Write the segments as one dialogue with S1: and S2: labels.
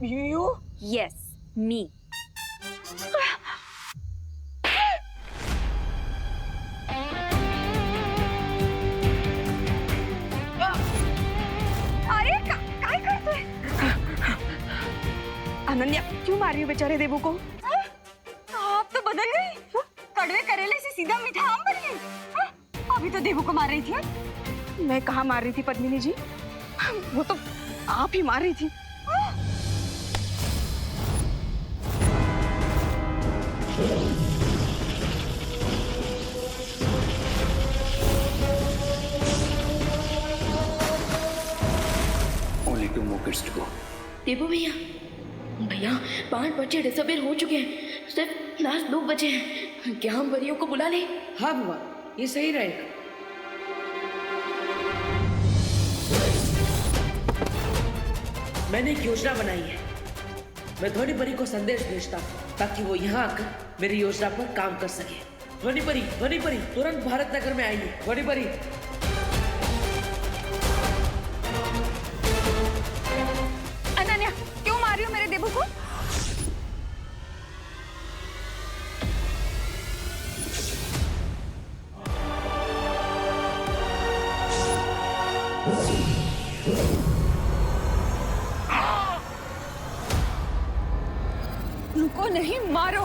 S1: You?
S2: Yes, me.
S1: अरे काय करतोय? अनन्या क्यों मार रही हो बेचारे देवू को?
S3: आप तो बदल गई। कड़वे करेले से सीधा मीठा आम बन गई। अभी तो देवू को मार रही थी।
S1: मैं कहाँ मार रही थी पद्मिनी जी? वो तो आप ही मार रही थी।
S4: Only 2 more kids to go.
S5: देवो भैया, भैया 5 बजे डिसअपीयर हो चुके हैं, सिर्फ लास्ट 2 बचे हैं। क्या हम परियों को बुला लें?
S6: हाँ बुआ, ये सही रहेगा। मैंने एक योजना बनाई है। मैं ध्वनि परी को संदेश भेजता हूँ ताकि वो यहाँ आकर मेरी योजना पर काम कर सके। ध्वनि परी तुरंत भारत नगर में आइए। ध्वनि परी।
S1: अनन्या क्यों मार रही हो मेरे देवू को?
S3: रुको नहीं, मारो।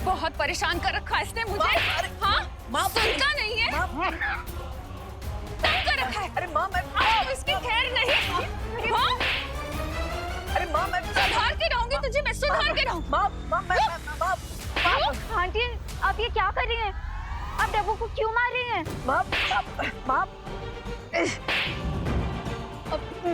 S3: बहुत परेशान कर रखा है इसने मुझे। हाँ, सुनता नहीं है। तंग कर रखा है।
S1: अरे माँ मैं
S3: इसकी खैर नहीं। हाँ?
S1: अरे माँ मैं
S3: सुधार के रहूंगी तुझे, मैं सुधार के रहूं।
S2: आंटी, आप ये क्या कर रही हैं? आप डब्बू को क्यों मार रही हैं?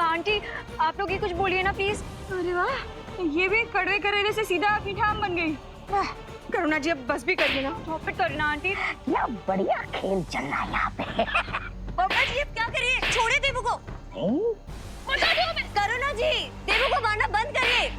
S2: आंटी, आप लोग ये कुछ बोलिए ना प्लीज।
S3: अरे वाह, ये भी कड़वे करेले से सीधा मीठा आम बन गई।
S1: करुणा जी अब बस भी करिए ना।
S2: स्टॉप इट करना आंटी।
S7: क्या बढ़िया खेल चल रहा है यहाँ पे।
S2: पापा जी अब क्या करिए? छोड़िए देवू को।
S3: बता दो मैं।
S2: करुणा जी, देवू को मारना बंद करिए।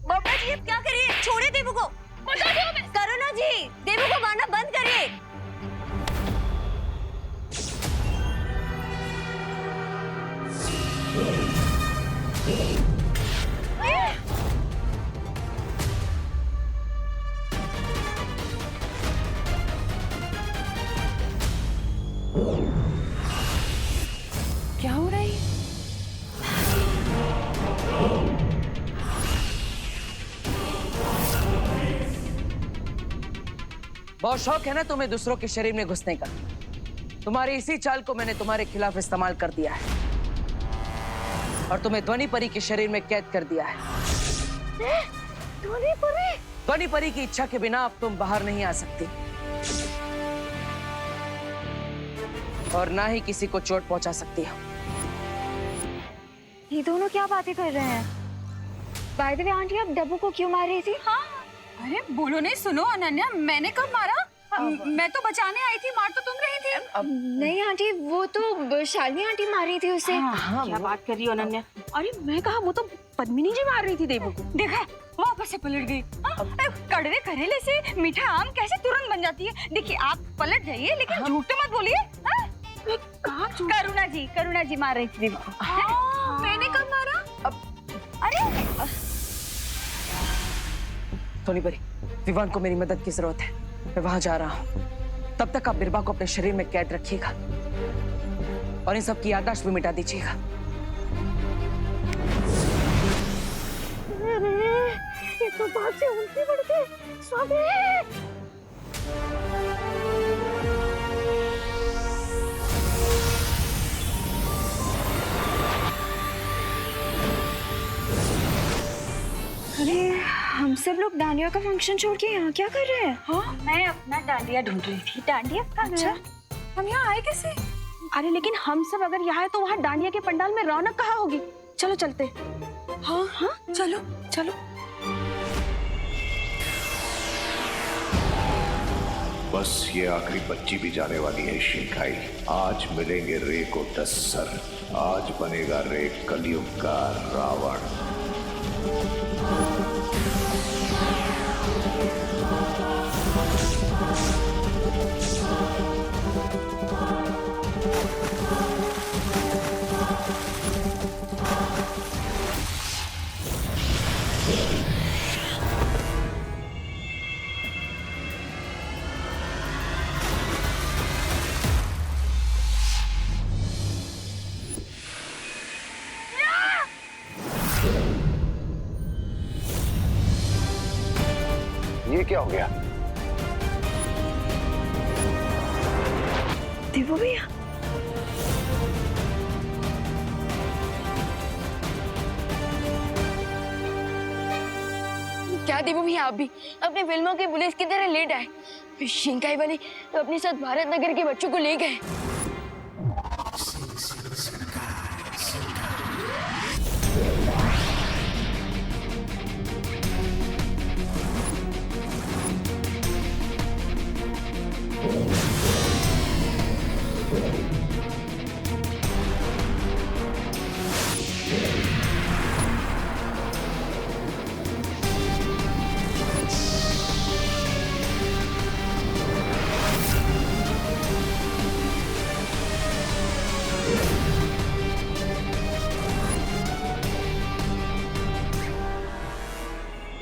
S2: पापा जी अब क्या करिए? छोड़िए देवू को।
S3: बता दो मैं।
S2: करुणा जी, देवू को मारना बंद करिए।
S3: क्या हो रहा है?
S6: बहुत शौक है ना तुम्हें दूसरों के शरीर में घुसने का। तुम्हारी इसी चाल को मैंने तुम्हारे खिलाफ इस्तेमाल कर दिया है और तुम्हें ध्वनि परी के शरीर में कैद कर दिया है। ध्वनि परी की इच्छा के बिना अब तुम बाहर नहीं आ सकती और ना ही किसी को चोट पहुंचा सकती हो।
S2: ये दोनों क्या बातें कर रहे हैं? बाय द वे आंटी, आप डब्बू को क्यों मार रही थी?
S3: हाँ, अरे बोलो नहीं। सुनो अनन्या, मैंने कब मारा? मैं तो बचाने आई थी, मार तो तुम रही थी।
S2: नहीं आंटी, वो तो शालिनी आंटी मार रही थी उसे।
S1: क्या बात कर रही हो अनन्या? अरे मैं कहा, वो तो पद्मिनी जी मार रही थी देवू को।
S3: देखा, वापस से पलट गई। कड़वे करेले से मीठा आम कैसे तुरंत बन जाती है? देखिए आप पलट जाइए, लेकिन झूठ तो मत बोलिए। करुणा जी मार रही थी देवू को। मैंने कब मारा?
S2: अरे
S6: ध्वनि परी, विवान को मेरी मदद की जरूरत है। मैं वहां जा रहा हूं। तब तक आप बिरबा को अपने शरीर में कैद रखिएगा और इन सब की याददाश्त भी मिटा दीजिएगा।
S2: ये तो बात से उल्टी बढ़ गई। स्वामी, अरे हम सब लोग डांडिया का फंक्शन छोड़ के यहाँ क्या कर रहे हैं?
S3: हाँ, मैं अपना डांडिया ढूंढ रही थी। डांडिया? अच्छा, हम यहाँ आए कैसे?
S1: अरे लेकिन हम सब अगर यहाँ है तो वहाँ डांडिया के पंडाल में रौनक कहाँ होगी? चलो चलते।
S3: हाँ हाँ, चलो चलो।
S4: बस ये आखिरी बच्ची भी जाने वाली है शिंकाई। आज मिलेंगे रे को 10 सर। आज बनेगा रे कलयुग का रावण। ये क्या हो गया?
S2: देवो भैया,
S5: क्या देवो भैया, आप भी अपने फिल्मों की पुलिस की तरह लेट आए। शिंकाई वाले अपने साथ भारत नगर के बच्चों को ले गए।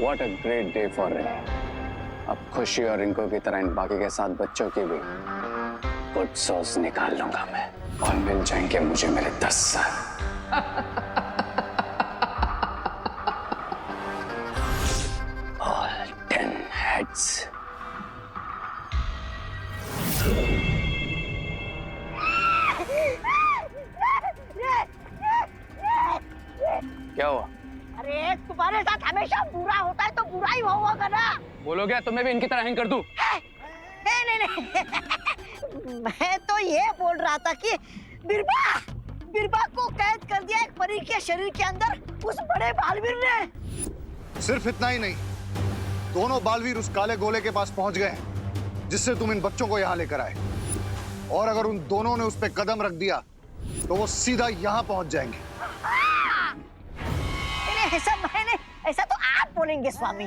S8: What a great day for Ray. अब खुशी और रिंको की तरह इन बाकी के 7 बच्चों की भी गुड सॉस निकाल लूंगा मैं, और मिल जाएंगे मुझे मेरे 10 सर। All 10 heads. क्या हुआ?
S7: अरे तुम्हारे साथ हमेशा बुरा होता है तो बुरा ही होगा ना।
S8: बोलो क्या तुम्हें भी इनकी तरह हैंग कर दूं?
S7: नहीं मैं तो ये बोल रहा था कि बिरबा को कैद कर दिया एक परी के शरीर के अंदर उस बड़े बालवीर ने।
S9: सिर्फ इतना ही नहीं, दोनों बालवीर उस काले गोले के पास पहुंच गए हैं जिससे तुम इन बच्चों को यहाँ लेकर आए। और अगर उन दोनों ने उस पर कदम रख दिया तो वो सीधा यहाँ पहुंच जाएंगे।
S7: ऐसा तो आप बोलेंगे स्वामी।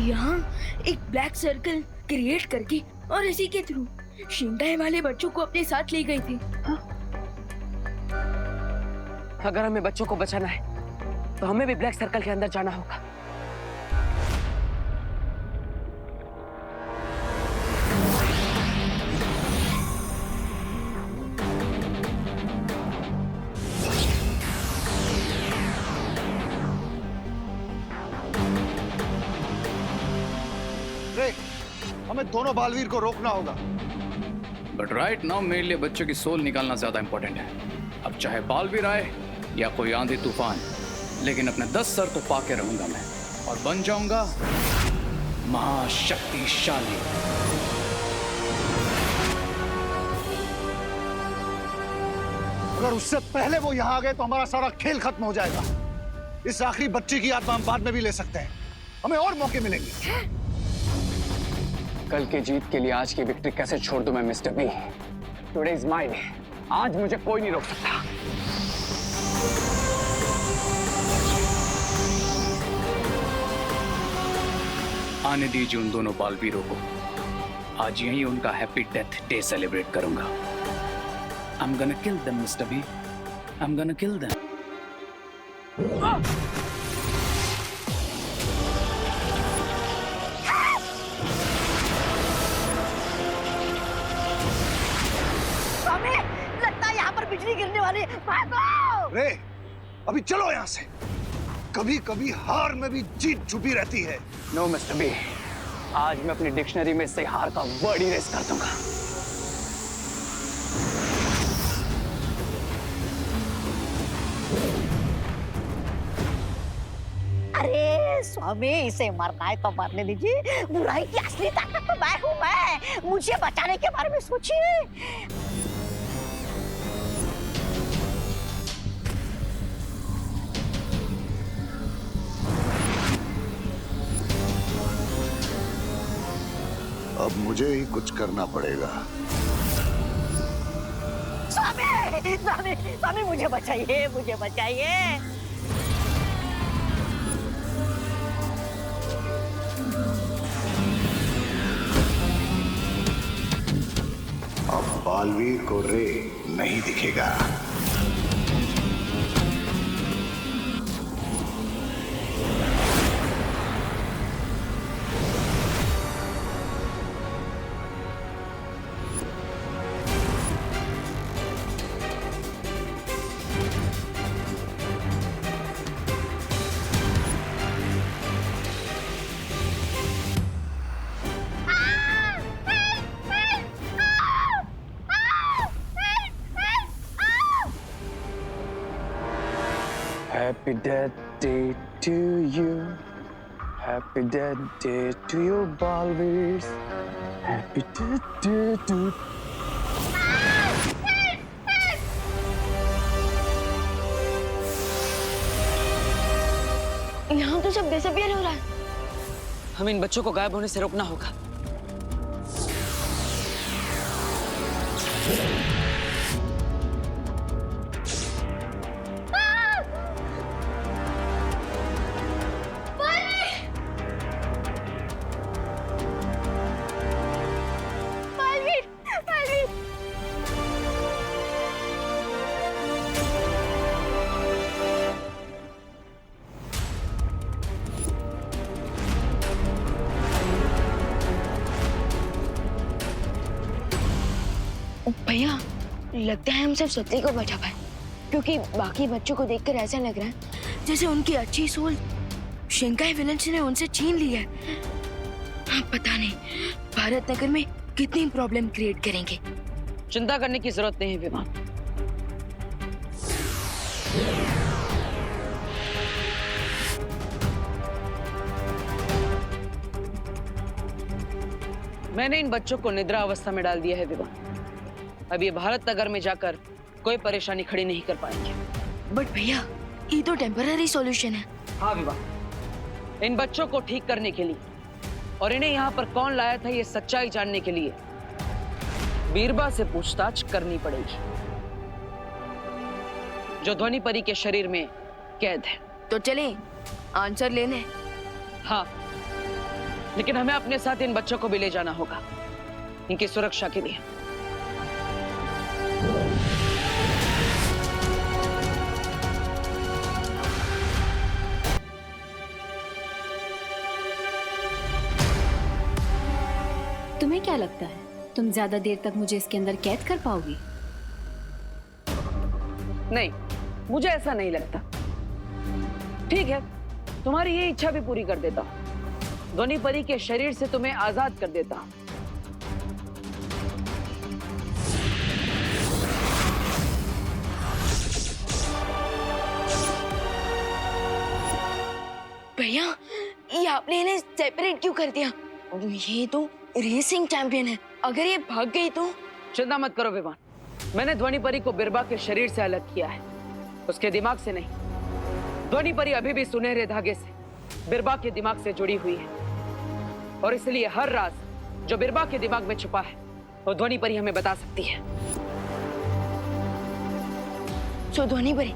S5: यहाँ एक ब्लैक सर्कल क्रिएट करके और इसी के थ्रू शिंकाई वाले बच्चों को अपने साथ ले गए थे।
S6: अगर हमें बच्चों को बचाना है तो हमें भी ब्लैक सर्कल के अंदर जाना होगा।
S9: हमें दोनों बालवीर को रोकना होगा।
S8: बट राइट नाउ मेरे लिए बच्चों की सोल निकालना ज्यादा इंपॉर्टेंट है। अब चाहे बालवीर आए या कोई आंधी तूफान, लेकिन अपने 10 सर तो पाके रहूंगा मैं, और बन जाऊंगा महाशक्तिशाली।
S9: अगर उससे पहले वो यहाँ आ गए तो हमारा सारा खेल खत्म हो जाएगा। इस आखिरी बच्ची की आत्मा हम बाद में भी ले सकते हैं, हमें और मौके मिलेंगे।
S8: कल की जीत के लिए आज की विक्ट्री कैसे छोड़ दूं मैं mister B? Today is my day. आज मुझे कोई नहीं रोक सकता। आने दीजिए उन दोनों बालवीरों को। आज यही उनका हैप्पी डेथ डे सेलिब्रेट करूंगा। I'm gonna kill them, Mr. B. I'm gonna kill them.
S7: स्वामी, लगता है यहाँ पर बिजली गिरने वाली। भागो!
S9: रे, अभी चलो यहाँ से। कभी कभी हार में भी जीत छुपी रहती है।
S8: No, Mr. B. आज मैं अपनी डिक्शनरी में से हार का वर्ड इरेज कर दूंगा।
S7: अरे स्वामी, इसे मरना है तो मरने दीजिए। बुराई की असली ताकत तो मैं हूँ। मैं मुझे बचाने के बारे में सोचिए।
S9: अब मुझे ही कुछ करना पड़ेगा।
S7: स्वामी स्वामी स्वामी, मुझे बचाइए, मुझे बचाइए।
S4: अब बालवीर को रे नहीं दिखेगा।
S6: Happy Death Day to you. Happy Death Day to you, Balveers. Happy Death Day to
S5: यहाँ तो सब डिसअपियर हो रहा है।
S6: हमें इन बच्चों को गायब होने से रोकना होगा।
S5: भैया, लगता है हम सिर्फ सत्ती को बचा पाए, क्योंकि बाकी बच्चों को देखकर ऐसा लग रहा है जैसे उनकी अच्छी सोल शिंकाई विलेंस ने उनसे छीन ली है। पता नहीं भारत नगर में कितनी प्रॉब्लम क्रिएट करेंगे।
S6: चिंता करने की जरूरत नहीं है विमान। मैंने इन बच्चों को निद्रा अवस्था में डाल दिया है विमान। अब ये भारत नगर में जाकर कोई परेशानी खड़ी नहीं कर पाएंगे।
S5: बट भैया, ये तो टेम्पररी सॉल्यूशन है।
S6: हाँ विवाह, इन बच्चों को ठीक करने के लिए और इन्हें यहाँ पर कौन लाया था ये सच्चाई जानने के लिए बीरबा से पूछताछ करनी पड़ेगी, जो ध्वनि परी के शरीर में कैद है।
S5: तो चलें आंसर लेने।
S6: हाँ, लेकिन हमें अपने साथ इन बच्चों को भी ले जाना होगा, इनकी सुरक्षा के लिए।
S1: तुम्हें क्या लगता है तुम ज्यादा देर तक मुझे इसके अंदर कैद कर पाओगी?
S6: नहीं, मुझे ऐसा नहीं लगता। ठीक है, तुम्हारी ये इच्छा भी पूरी कर देता हूं। ध्वनि परी के शरीर से तुम्हें आजाद कर देता हूं।
S5: भैया, ये आपने इन्हें सेपरेट क्यों कर दिया? ये तो रेसिंग चैंपियन है, अगर ये भाग गई तो?
S6: चिंता मत करो विमान, मैंने ध्वनि परी को बिरबा के शरीर से अलग किया है, उसके दिमाग से नहीं। ध्वनि परी अभी भी सुनहरे धागे से बिरबा के दिमाग से जुड़ी हुई है, और इसलिए हर राज जो बिरबा के दिमाग में छुपा है वो ध्वनि परी हमें बता सकती है।
S5: सो ध्वनि परी,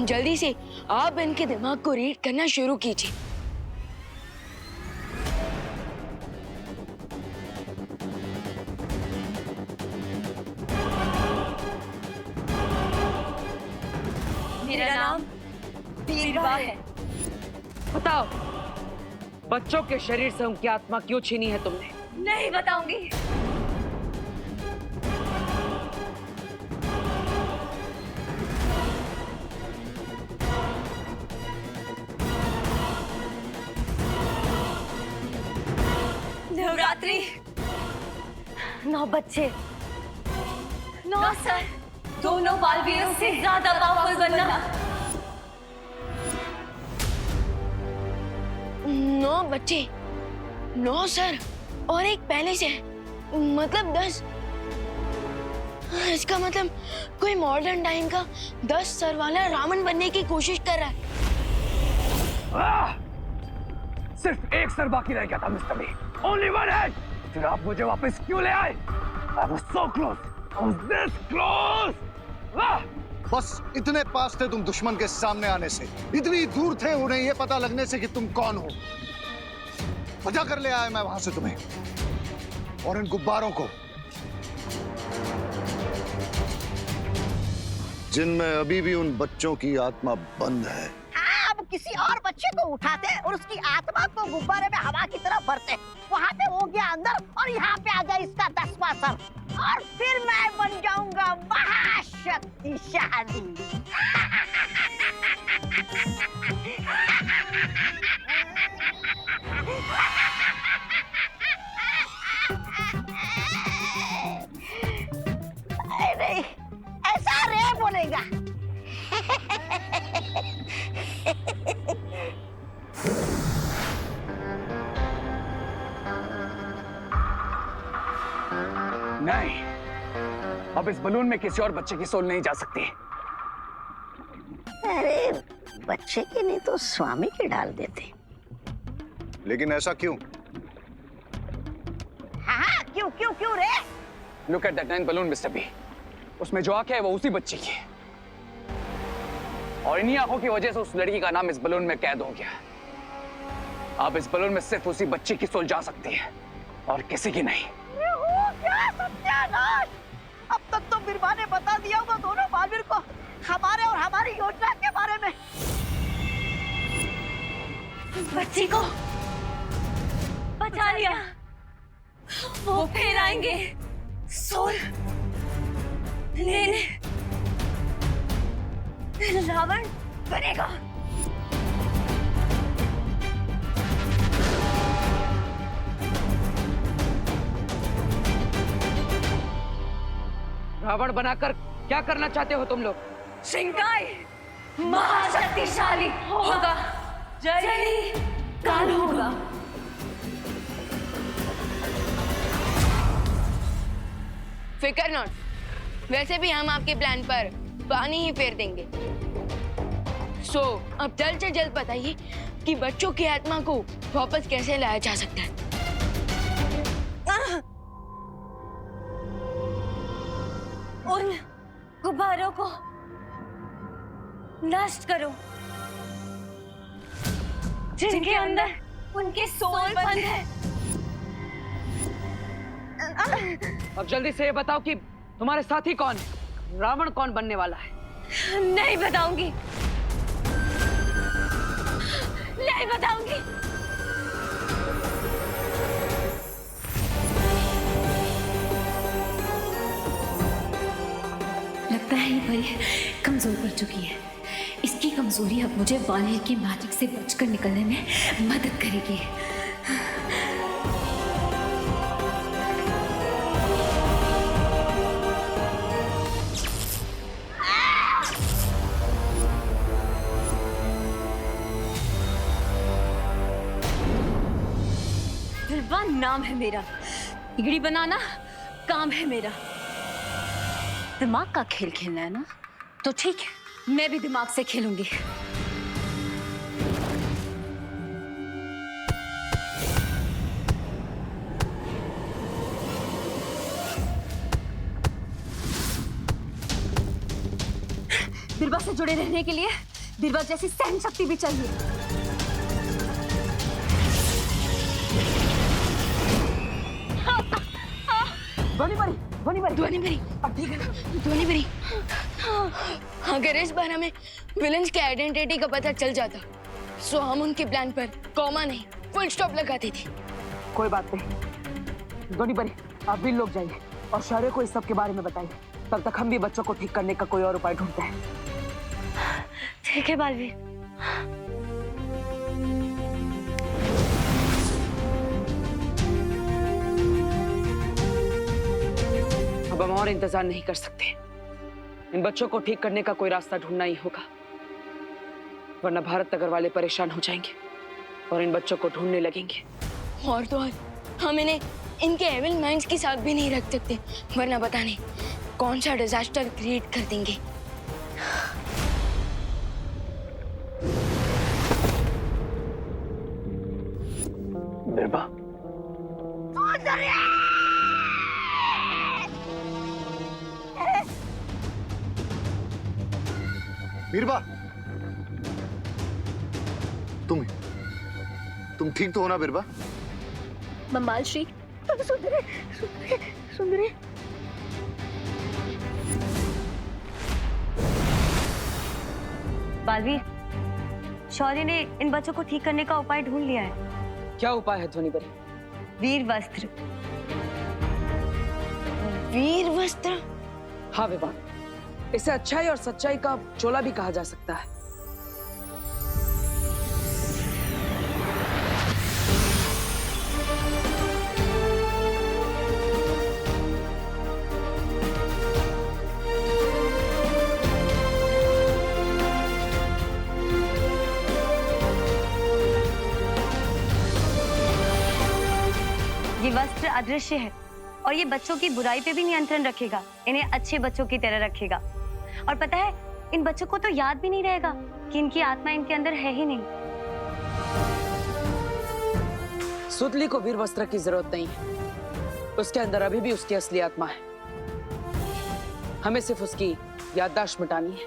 S5: जल्दी से आप इनके दिमाग को रीड करना शुरू कीजिए।
S3: मेरा नाम बीरबा है।
S6: बताओ, बच्चों के शरीर से उनकी आत्मा क्यों छीनी है तुमने?
S3: नहीं बताऊंगी। नवरात्रि,
S7: 9 बच्चे,
S3: 9 सर, दोनों बालवीरों से ज्यादा पावरफुल बनना।
S5: 9 बच्चे, 9 सर और एक पहले से, मतलब 10। इसका मतलब कोई मॉडर्न टाइम का 10 सर वाला रावण बनने की कोशिश कर रहा है।
S8: सिर्फ एक सर बाकी रह गया था mister B. Only one head. फिर आप मुझे वापस क्यों ले आए? I was so close. I was this close.
S9: बस इतने पास थे तुम दुश्मन के सामने आने से, इतनी दूर थे उन्हें ये पता लगने से कि तुम कौन हो। बचा कर ले आया मैं वहां से तुम्हें और इन गुब्बारों को, जिनमें अभी भी उन बच्चों की आत्मा बंद है।
S7: अब किसी और बच्चे को उठाते और उसकी आत्मा को गुब्बारे में हवा की तरह भरते, वहाँ पे हो गया अंदर और यहाँ पे आ गया इसका 10वां सर और फिर मैं बन जाऊंगा महाशक्तिशाली। नहीं, ऐसा रे बोलेगा।
S8: नहीं, अब इस बलून में किसी और बच्चे की सोल नहीं जा सकती।
S7: अरे बच्चे की नहीं तो स्वामी की डाल देते।
S9: लेकिन ऐसा क्यों?
S7: हाँ क्यों क्यों क्यों रे?
S8: Look at that 9th balloon, Mr. B. उसमें जो आंखें है वो उसी बच्ची की है और इन्हीं आंखों की वजह से उस लड़की का नाम इस बलून में कैद हो गया। अब इस बलून में सिर्फ उसी बच्ची की सोल जा सकती है और किसी की नहीं।
S7: क्या सत्यानाश! अब तक तो बिरबा ने बता दिया होगा दोनों बालवीर को हमारे और हमारी योजना के बारे में।
S3: बच्ची को बचा लिया, वो फिर आएंगे सोल लेने। रावण बनेगा।
S6: रावण बनाकर क्या करना चाहते हो तुम लोग?
S3: शिंकाई महाशक्तिशाली होगा, जय काल होगा।
S5: फिकर नॉट, वैसे भी हम आपके प्लान पर पानी ही फेर देंगे। अब जल्द से जल्द बताइए कि बच्चों की आत्मा को वापस कैसे लाया जा सकता है।
S3: उन गुब्बारों को नष्ट करो जिनके अंदर उनके सोल बंद है।
S6: अब जल्दी से ये बताओ कि तुम्हारे साथी कौन है? रावण कौन बनने वाला है?
S3: नहीं बताऊंगी, नहीं बताऊंगी।
S10: लगता है ये परी कमजोर पड़ चुकी है। इसकी कमजोरी अब मुझे वालिर की मैजिक से बचकर निकलने में मदद करेगी।
S3: बिरबा नाम है मेरा, बिगड़ी बनाना काम है मेरा। दिमाग का खेल खेलना है ना, तो ठीक है, मैं भी दिमाग से खेलूंगी। बिरबा से जुड़े रहने के लिए बिरबा जैसी सहन शक्ति भी चाहिए।
S5: ध्वनि परी, अगर इस बार हमें विलन्स की आइडेंटिटी का पता चल जाता, तो हम उनके प्लान पर कॉमा नहीं फुल स्टॉप लगाते थे।
S6: कोई बात नहीं, ध्वनि परी आप भी लोग जाइए और शहर को इस सब के बारे में बताइए। तब तक हम भी बच्चों को ठीक करने का कोई और उपाय ढूंढते हैं।
S3: ठीक है बालवीर।
S6: अब हम और इंतजार नहीं कर सकते। इन बच्चों को ठीक करने का कोई रास्ता ढूंढना ही होगा, वरना भारत नगर वाले परेशान हो जाएंगे और इन बच्चों को ढूंढने लगेंगे।
S5: और तो और हम इन्हें इनके एविल माइंड्स के साथ भी नहीं रख सकते, वरना पता नहीं कौन सा डिजास्टर क्रिएट कर देंगे।
S8: बिरबा,
S9: बीरबा, तुम ठीक तो हो ना बीरबा?
S10: बम्बाल श्री,
S7: सुंदरी सुंदरी सुंदरी।
S3: बालवीर, शौर्य ने इन बच्चों को ठीक करने का उपाय ढूंढ लिया है।
S6: क्या उपाय है ध्वनि परी?
S3: वीर वस्त्र।
S5: वीर वस्त्र?
S6: हाँ विवान, इसे अच्छाई और सच्चाई का चोला भी कहा जा सकता है।
S3: ये वस्त्र अदृश्य है और ये बच्चों की बुराई पे भी नियंत्रण रखेगा, इन्हें अच्छे बच्चों की तरह रखेगा। और पता है, इन बच्चों को तो याद भी नहीं रहेगा कि इनकी आत्मा इनके अंदर है ही नहीं।
S6: सुतली को वीर वस्त्र की जरूरत नहीं है, उसके अंदर अभी भी उसकी असली आत्मा है। हमें सिर्फ उसकी याददाश्त मिटानी है।